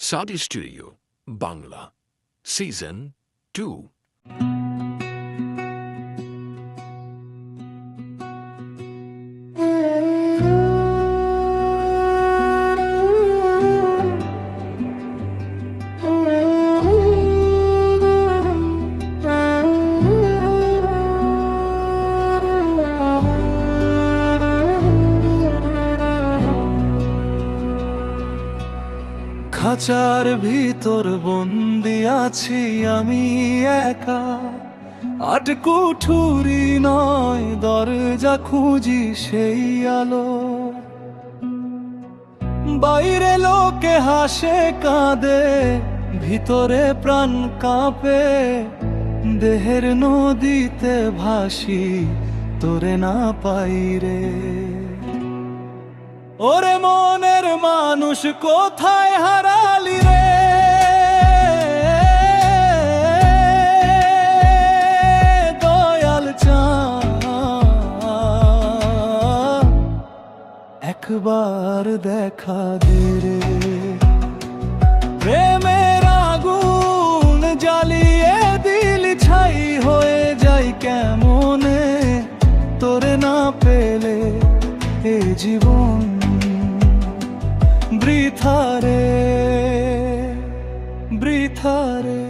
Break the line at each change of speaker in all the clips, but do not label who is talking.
Saudi Studio, Bangla, Season 2.
খাঁচার ভিতর বন্দি আছি আমি একা, আট কুঠুরি নয় দরজা খুঁজি সেই আলো। বাইরে লোকে হাসে কাঁদে, ভিতরে প্রাণ কাঁপে, দেহের নদীতে ভাসি তোরে না পাইরে। ওরে মনের মানুষ কোথায় হারালি রে, দয়াল চাঁদ একবার দেখা দে রে। প্রেমের আগুন জ্বালিয়ে দিল ছাই হয়ে যাই কেমনে, তোরে না পেলে এ জীবন বৃথা রে, বৃথা রে।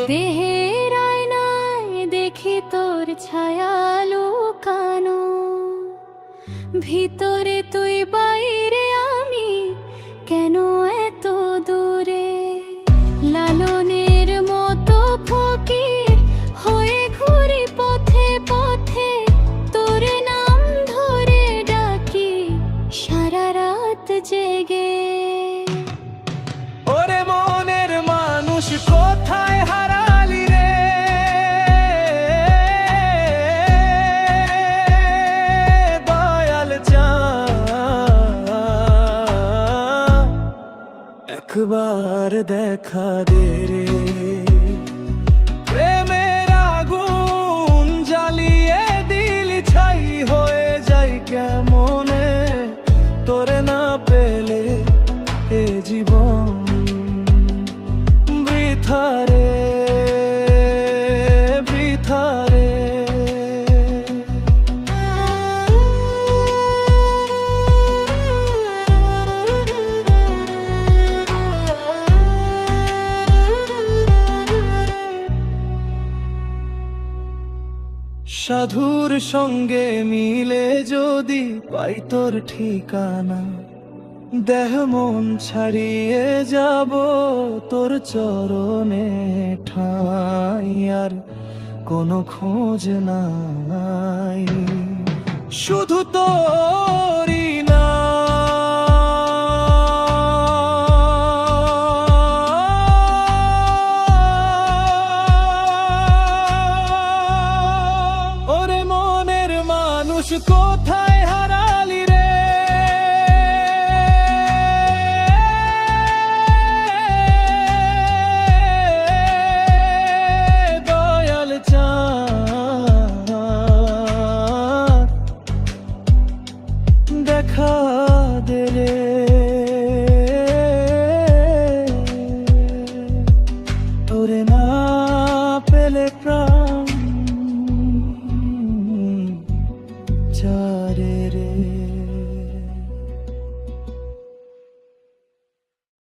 দেহের আয়নায় দেখি তোর ছায়া লুকানো, ভিতরে তুই বাইরে আমি কেন এত দূরে। লালনের মতো ফকির হয়ে ঘুরি পথে পথে, তোর নাম ধরে ডাকি সারা রাত জেগে।
ওরে মনের মানুষ কোথায় হারালি রে, দয়াল চাঁদ একবার দেখা দে রে। প্রেমের আগুন জ্বালিয়ে দিল ছাই হয়ে যাই কেমনে, তোরে না পেলে এ জীবন বৃথা রে, বৃথা রে। সাধুর সঙ্গে মিলে যদি পাই তোর ঠিকানা, দেহ মন ছাড়িয়ে যাব তোর চরণে ঠাই, আর কোনো খোঁজ নাই শুধু তোরই না। ওরে মনের মানুষ কোথায় হারালি রে, দয়াল চাঁদ দেখা দে রে। তোরে না পেলে প্রাণ